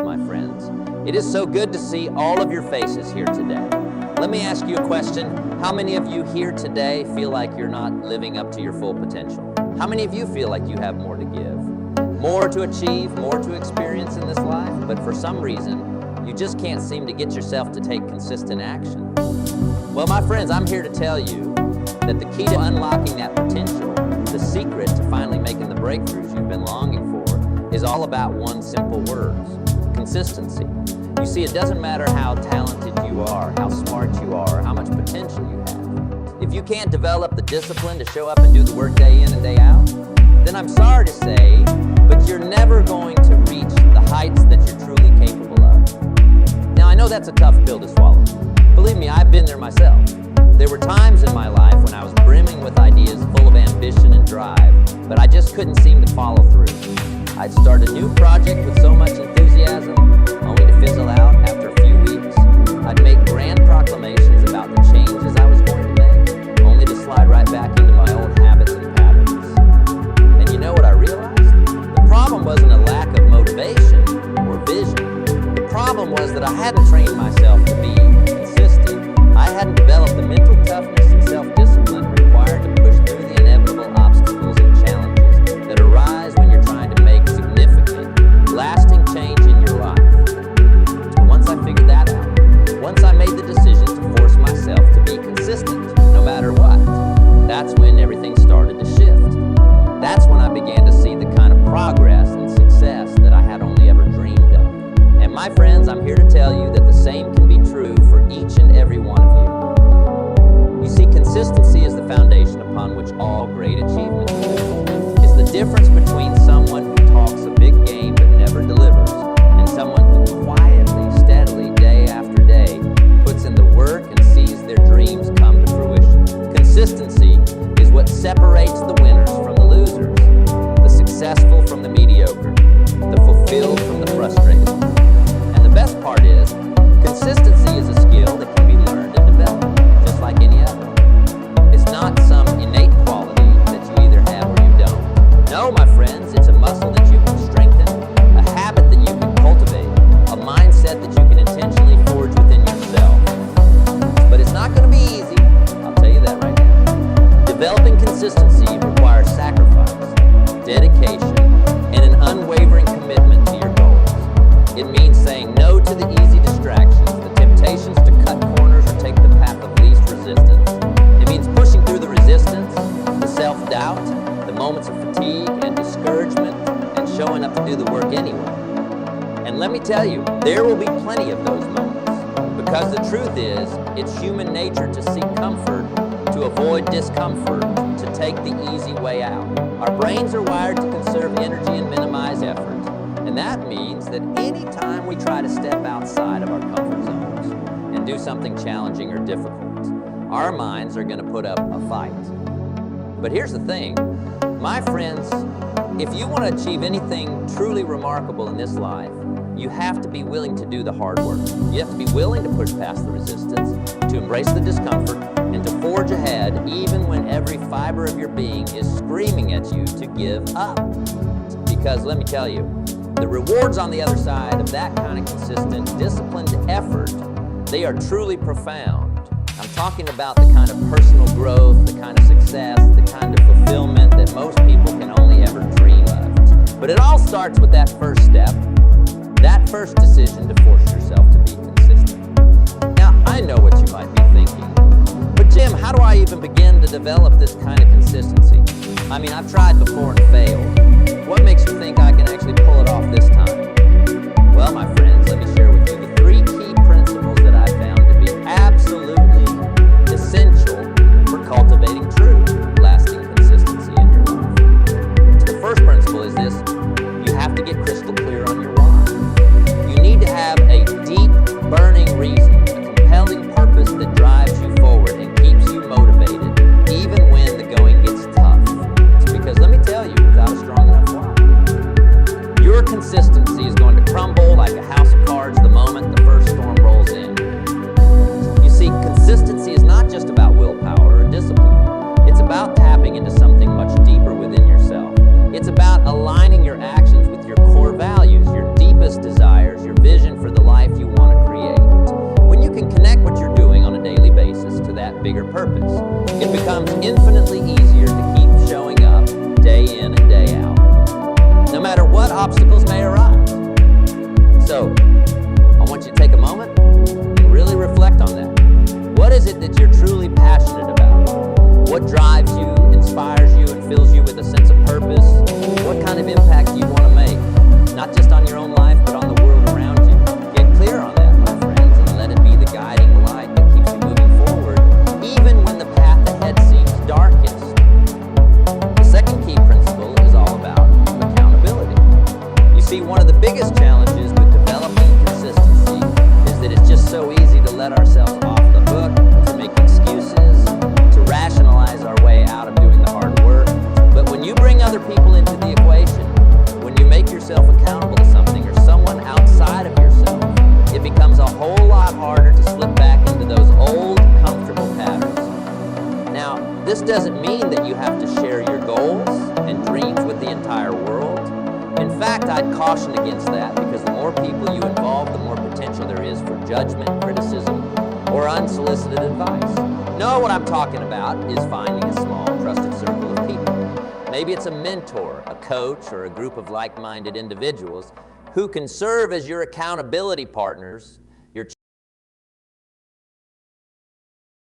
my friends. It is so good to see all of your faces here today. Let me ask you a question. How many of you here today feel like you're not living up to your full potential? How many of you feel like you have more to give, more to achieve, more to experience in this life, but for some reason, you just can't seem to get yourself to take consistent action? Well, my friends, I'm here to tell you that the key to unlocking that potential, the secret to finally making the breakthroughs you've been longing for, is all about one simple word: consistency. You see, it doesn't matter how talented you are, how smart you are, how much potential you have. If you can't develop the discipline to show up and do the work day in and day out, then I'm sorry to say, but you're never going to reach the heights that you're truly capable of. Now, I know that's a tough pill to swallow. Believe me, I've been there myself. There were times in my life when I was brimming with ideas full of ambition and drive, but I just couldn't seem to follow through. I'd start a new project with so much enthusiasm, only to fizzle out after a few weeks. I'd make grand proclamations about the changes I was going to make, only to slide right back into my old habits and patterns. And you know what I realized? The problem wasn't a lack of motivation or vision. The problem was that I hadn't trained myself to be consistent. I hadn't developed the mental toughness and self-discipline required to push through the inevitable obstacles and challenges that arise when you're trying to make significant, lasting change in your life. And once I figured that out, once I made the decision to force myself to be consistent, no matter what, that's when everything started to shift. That's when I began to see the kind of progress and success that I had only ever dreamed of. And my friends, I'm here to tell you that the same can be true for each and every one of you. You see, consistency is the foundation upon which all great achievements live. It's the difference between someone who talks a big game but never delivers, and someone who quietly, steadily, day after day, puts in the work and sees their dreams come to fruition. Consistency is what separates the winners from the losers, the successful from the mediocre, the fulfilled from the frustrated. And the best part is, consistency is a skill that can be learned and developed, just like any other. It's not some innate quality that you either have or you don't. No, my friends, it's a muscle that you can strengthen, a habit that you can cultivate, a mindset that you can intentionally forge within yourself. But it's not going to be easy, I'll tell you that right now. Developing consistency requires sacrifice, dedication, and an unwavering commitment to your goals. It means saying no to the easy distractions, the temptations to cut corners or take the path of least resistance. It means pushing through the resistance, the self-doubt, the moments of fatigue and discouragement, and showing up to do the work anyway. And let me tell you, there will be plenty of those moments, because the truth is, it's human nature to seek comfort, to avoid discomfort, to take the easy way out. Our brains are wired to conserve energy and minimize effort. And that means that any time we try to step outside of our comfort zones and do something challenging or difficult, our minds are going to put up a fight. But here's the thing, my friends, if you want to achieve anything truly remarkable in this life, you have to be willing to do the hard work. You have to be willing to push past the resistance, to embrace the discomfort, and to forge ahead even when every fiber of your being is screaming at you to give up. Because let me tell you, the rewards on the other side of that kind of consistent, disciplined effort, they are truly profound. I'm talking about the kind of personal growth, the kind of success, the kind of fulfillment that most people can only ever dream of. But it all starts with that first step, that first decision to force yourself to be consistent. Now, I know what you might be thinking, but Jim, how do I even begin to develop this kind of consistency? I mean, I've tried before and failed. What makes you think I can actually pull it off this time? Well, my friends, let me share with you the 3 key principles that I found to be absolutely essential for cultivating true, lasting consistency in your life. The first principle is this: you have to get crystal clear on your why. You need to have a deep, burning reason, a compelling purpose that drives you forward and keeps you motivated, even when the going gets tough. Because let me tell you, without a strong enough why, your consistency that you have to share your goals and dreams with the entire world. In fact, I'd caution against that because the more people you involve, the more potential there is for judgment, criticism, or unsolicited advice. No, what I'm talking about is finding a small, trusted circle of people. Maybe it's a mentor, a coach, or a group of like-minded individuals who can serve as your accountability partners